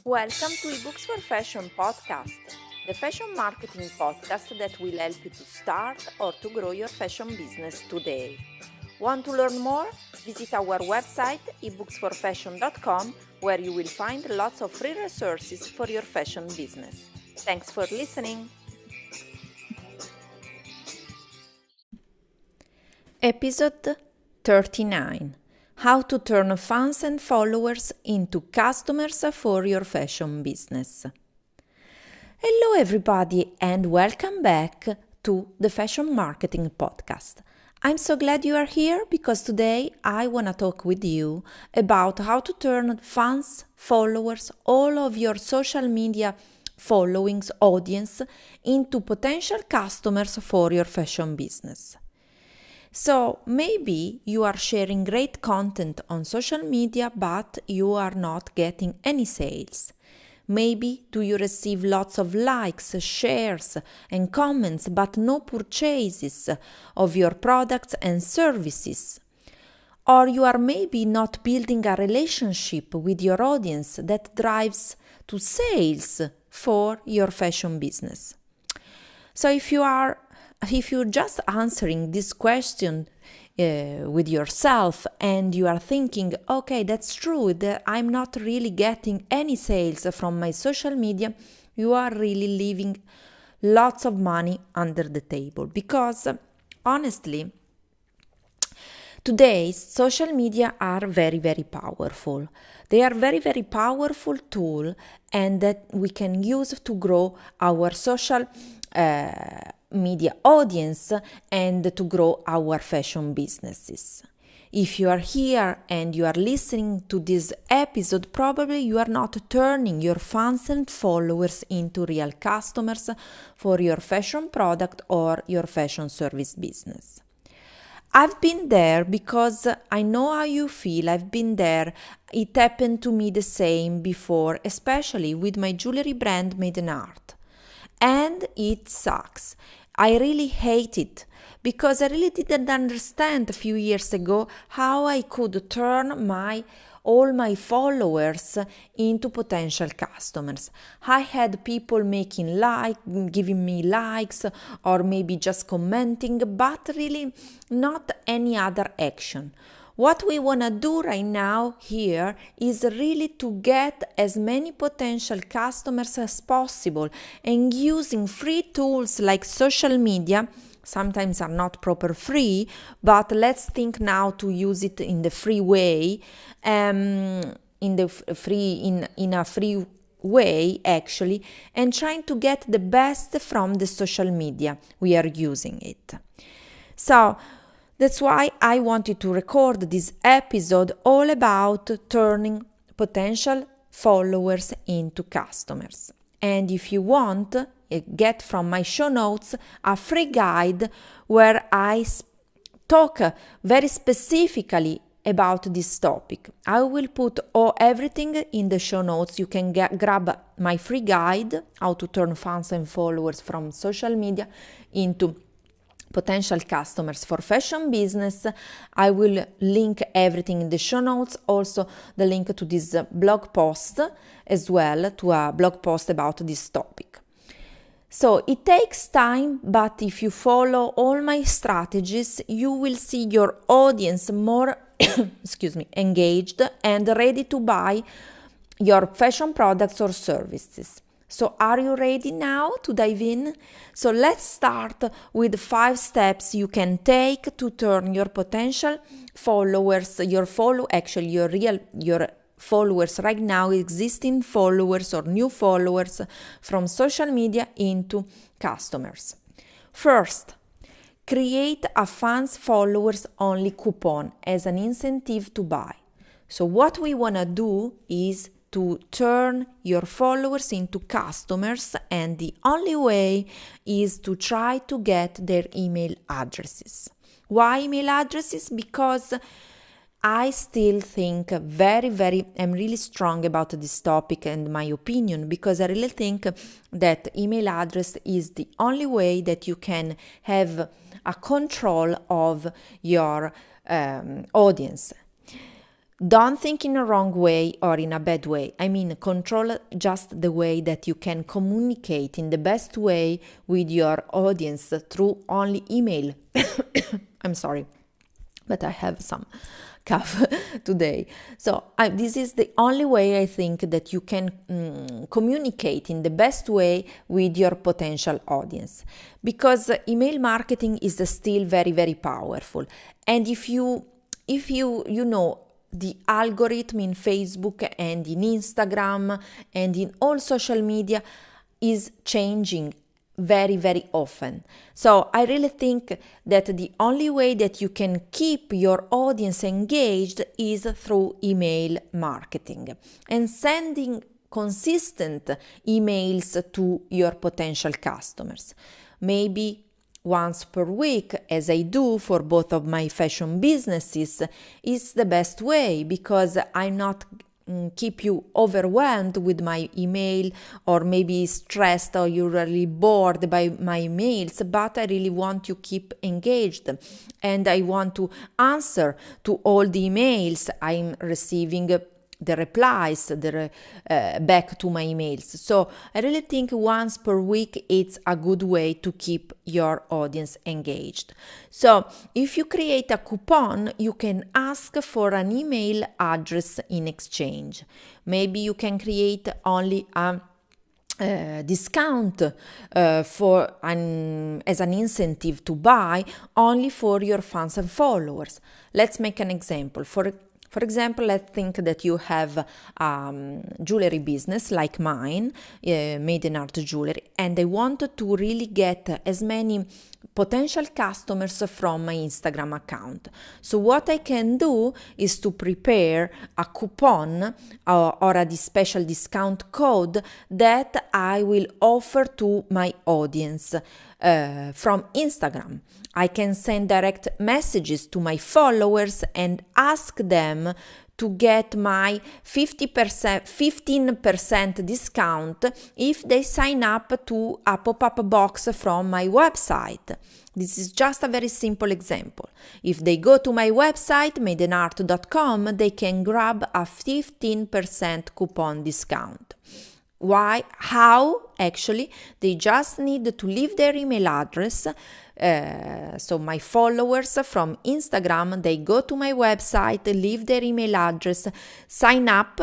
Welcome to eBooks for Fashion podcast, the fashion marketing podcast that will help you to start or to grow your fashion business today. Want to learn more? Visit our website ebooksforfashion.com where you will find lots of free resources for your fashion business. Thanks for listening. Episode 39. How to turn fans and followers into customers for your fashion business. Hello everybody and welcome back to the Fashion Marketing Podcast. I'm so glad you are here because today I want to talk with you about how to turn fans, followers, all of your social media followings, audience into potential customers for your fashion business. So maybe you are sharing great content on social media, but you are not getting any sales. Maybe do you receive lots of likes, shares and comments, but no purchases of your products and services. Or you are maybe not building a relationship with your audience that drives to sales for your fashion business. So if you're just answering this question with yourself and you are thinking, okay, that's true, that I'm not really getting any sales from my social media, you are really leaving lots of money under the table because honestly, today, social media are very, very powerful. They are very, very powerful tool and that we can use to grow our social media audience and to grow our fashion businesses. If you are here and you are listening to this episode, probably you are not turning your fans and followers into real customers for your fashion product or your fashion service business. I've been there because I know how you feel. I've been there. It happened to me the same before, especially with my jewelry brand Made in Art. And it sucks. I really hate it because I really didn't understand a few years ago how I could turn all my followers into potential customers. I had people giving me likes or maybe just commenting, but really not any other action. What we want to do right now here is really to get as many potential customers as possible and using free tools like social media. Sometimes are not proper free, but let's think now to use it in the free way, in a free way actually, and trying to get the best from the social media we are using it. So that's why I wanted to record this episode all about turning potential followers into customers. And if you want, get from my show notes a free guide where I talk very specifically about this topic. I will put everything in the show notes. You can grab my free guide, how to turn fans and followers from social media into potential customers for fashion business. I will link everything in the show notes, also the link to this blog post as well, to a blog post about this topic. So it takes time, but if you follow all my strategies, you will see your audience more engaged and ready to buy your fashion products or services. So are you ready now to dive in? So let's start with 5 steps you can take to turn your potential followers, your followers right now, existing followers or new followers from social media into customers. First, create a fans followers only coupon as an incentive to buy. So what we want to do is to turn your followers into customers, and the only way is to try to get their email addresses. Why email addresses? Because I still think I'm really strong about this topic and my opinion, because I really think that email address is the only way that you can have a control of your audience. Don't think in a wrong way or in a bad way. I mean, control just the way that you can communicate in the best way with your audience through only email. I'm sorry, but I have some cough today. So this is the only way I think that you can communicate in the best way with your potential audience, because email marketing is still very, very powerful. And if you know, the algorithm in Facebook and in Instagram and in all social media is changing very, very often. So I really think that the only way that you can keep your audience engaged is through email marketing and sending consistent emails to your potential customers. Maybe once per week, as I do for both of my fashion businesses, is the best way, because I'm not keep you overwhelmed with my email, or maybe stressed, or you're really bored by my emails, but I really want you keep engaged, and I want to answer to all the emails I'm receiving, the replies back to my emails. So I really think once per week it's a good way to keep your audience engaged. So if you create a coupon, you can ask for an email address in exchange. Maybe you can create only a discount as an incentive to buy only for your fans and followers. Let's make an example. For example, let's think that you have a jewelry business like mine, Made in Art Jewelry, and I want to really get as many potential customers from my Instagram account. So what I can do is to prepare a coupon or a special discount code that I will offer to my audience from Instagram. I can send direct messages to my followers and ask them to get my 15% discount if they sign up to a pop-up box from my website. This is just a very simple example. If they go to my website, madeinart.com, they can grab a 15% coupon discount. Why? How? Actually, they just need to leave their email address. So my followers from Instagram, they go to my website, leave their email address, sign up,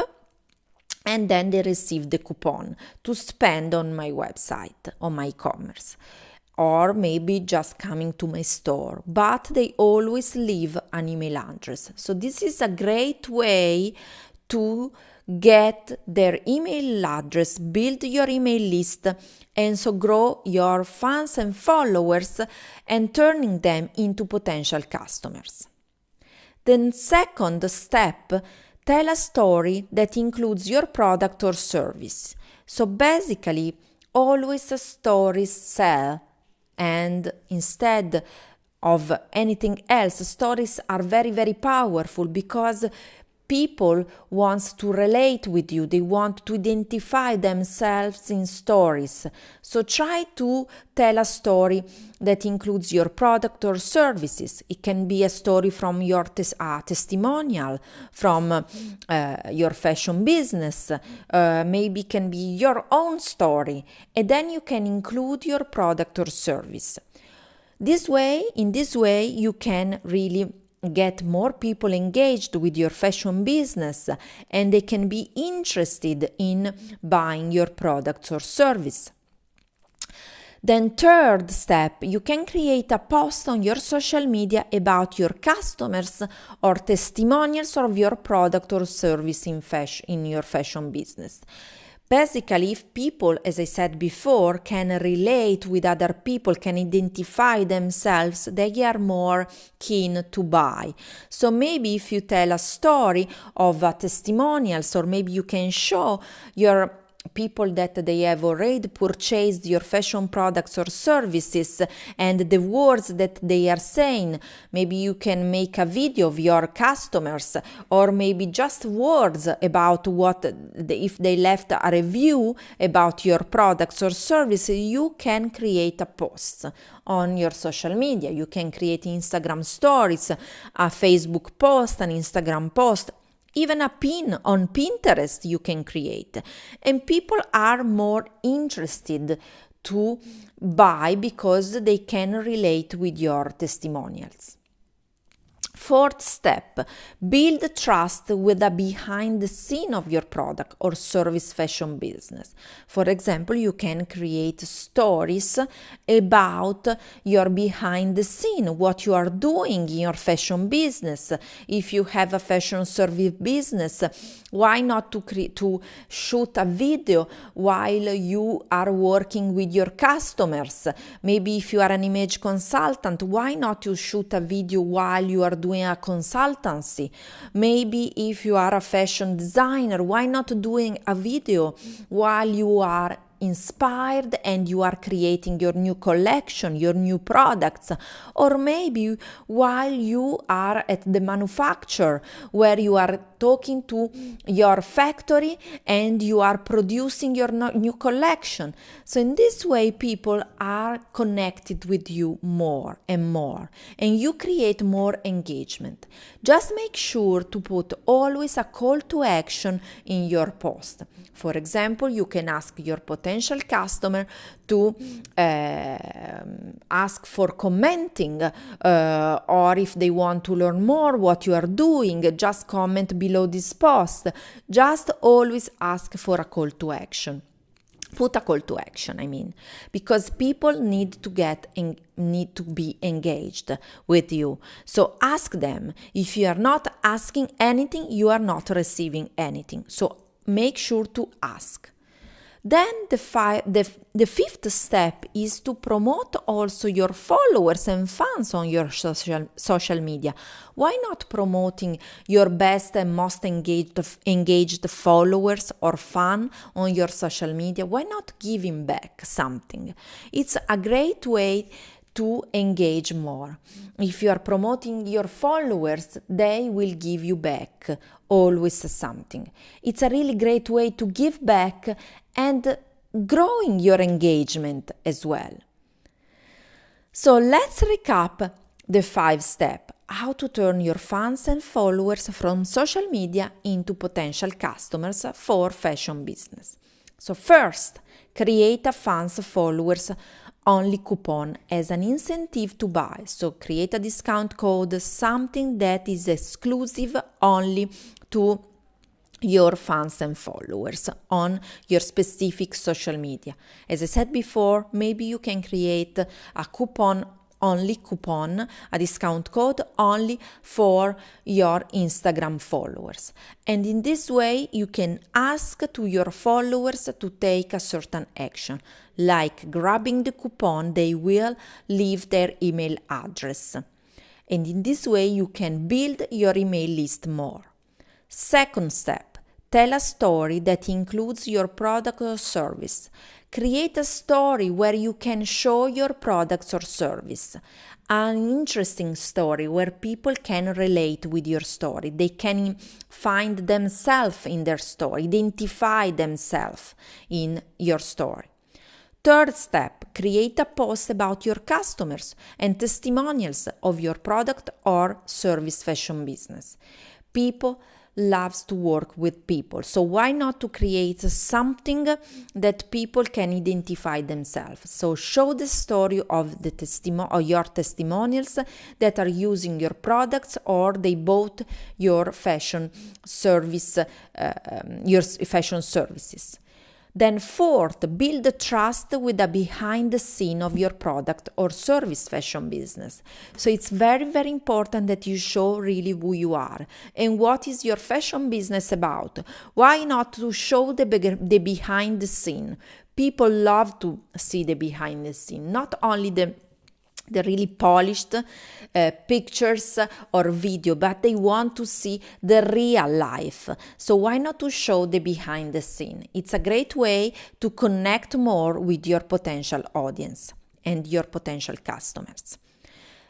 and then they receive the coupon to spend on my website, on my e-commerce, or maybe just coming to my store. But they always leave an email address. So this is a great way to get their email address, build your email list, and so grow your fans and followers and turning them into potential customers. Then second step, tell a story that includes your product or service. So basically, always stories sell, and instead of anything else, stories are very, very powerful because people want to relate with you. They want to identify themselves in stories. So try to tell a story that includes your product or services. It can be a story from your testimonial from your fashion business. Maybe it can be your own story. And then you can include your product or service. In this way, you can really get more people engaged with your fashion business, and they can be interested in buying your products or service. Then third step, you can create a post on your social media about your customers or testimonials of your product or service in your fashion business. Basically, if people, as I said before, can relate with other people, can identify themselves, they are more keen to buy. So maybe if you tell a story of testimonials, or maybe you can show your people that they have already purchased your fashion products or services and the words that they are saying. Maybe you can make a video of your customers, or maybe just words about if they left a review about your products or services. You can create a post on your social media. You can create Instagram stories, a Facebook post, an Instagram post, Even a pin on Pinterest you can create. And people are more interested to buy because they can relate with your testimonials. Fourth step, build trust with the behind the scene of your product or service fashion business. For example, you can create stories about your behind the scene, what you are doing in your fashion business. If you have a fashion service business, why not to shoot a video while you are working with your customers? Maybe if you are an image consultant, why not to shoot a video while you are doing a consultancy? Maybe if you are a fashion designer, why not doing a video while you are inspired and you are creating your new collection, your new products? Or maybe while you are at the manufacturer where you are talking to your factory and you are producing your new collection. So in this way, people are connected with you more and more, and you create more engagement. Just make sure to put always a call to action in your post. For example, you can ask your potential customer to ask for commenting, or if they want to learn more what you are doing, just comment below this post. Just always ask for a call to action. Put a call to action, because people need to be engaged with you. So ask them. If you are not asking anything, you are not receiving anything. So make sure to ask. Then the fifth step is to promote also your followers and fans on your social media. Why not promoting your best and most engaged followers or fan on your social media? Why not giving back something? It's a great way to engage more. If you are promoting your followers, they will give you back always something. It's a really great way to give back and growing your engagement as well. So let's recap the 5 steps. How to turn your fans and followers from social media into potential customers for fashion business. So first, create a fans followers only coupon as an incentive to buy. So create a discount code, something that is exclusive only to your fans and followers on your specific social media. As I said before, maybe you can create a coupon, a discount code only for your Instagram followers. And in this way, you can ask to your followers to take a certain action, like grabbing the coupon, they will leave their email address. And in this way, you can build your email list more. Second step, tell a story that includes your product or service. Create a story where you can show your products or service. An interesting story where people can relate with your story. They can find themselves in their story, identify themselves in your story. Third step, create a post about your customers and testimonials of your product or service fashion business. People loves to work with people, so why not to create something that people can identify themselves? So show the story of your testimonials that are using your products or they bought your fashion service, your fashion services. Then fourth, build trust with the behind the scene of your product or service fashion business. So it's very, very important that you show really who you are and what is your fashion business about. Why not to show the behind the scene? People love to see the behind the scene, not only the really polished pictures or video, but they want to see the real life. So why not to show the behind the scene? It's a great way to connect more with your potential audience and your potential customers.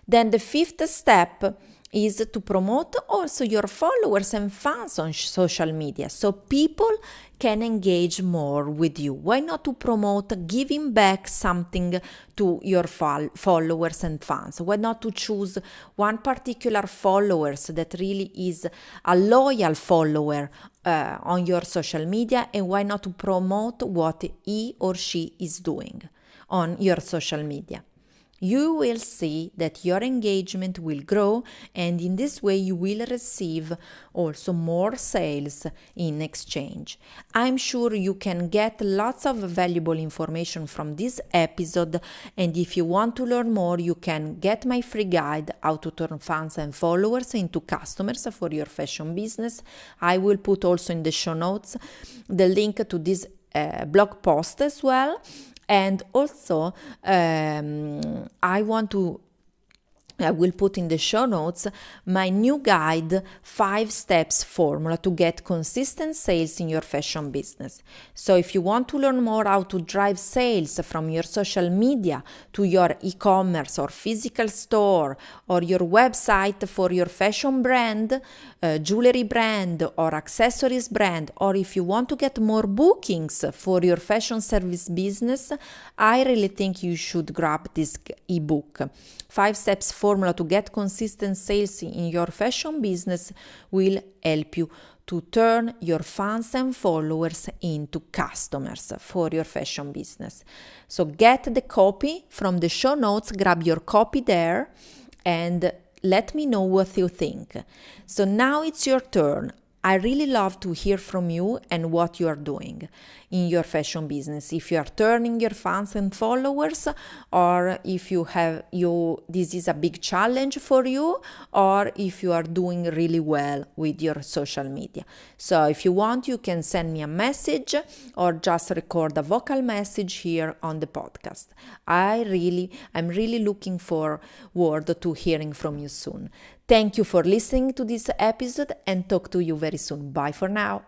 Then the fifth step is to promote also your followers and fans on social media so people can engage more with you. Why not to promote giving back something to your followers and fans? Why not to choose one particular followers that really is a loyal follower on your social media, and why not to promote what he or she is doing on your social media? You will see that your engagement will grow, and in this way you will receive also more sales in exchange. I'm sure you can get lots of valuable information from this episode, and if you want to learn more, you can get my free guide, How to Turn Fans and Followers into Customers for Your Fashion Business. I will put also in the show notes the link to this blog post as well. And also, I will put in the show notes my new guide, 5 steps formula to get consistent sales in your fashion business. So if you want to learn more how to drive sales from your social media to your e-commerce or physical store or your website for your fashion brand, jewelry brand or accessories brand, or if you want to get more bookings for your fashion service business, I really think you should grab this ebook. 5 steps formula to get consistent sales in your fashion business will help you to turn your fans and followers into customers for your fashion business. So get the copy from the show notes, grab your copy there, and let me know what you think. So now it's your turn. I really love to hear from you and what you are doing in your fashion business. If you are turning your fans and followers, or if this is a big challenge for you, or if you are doing really well with your social media. So if you want, you can send me a message or just record a vocal message here on the podcast. I'm really looking forward to hearing from you soon. Thank you for listening to this episode, and talk to you very soon. Bye for now.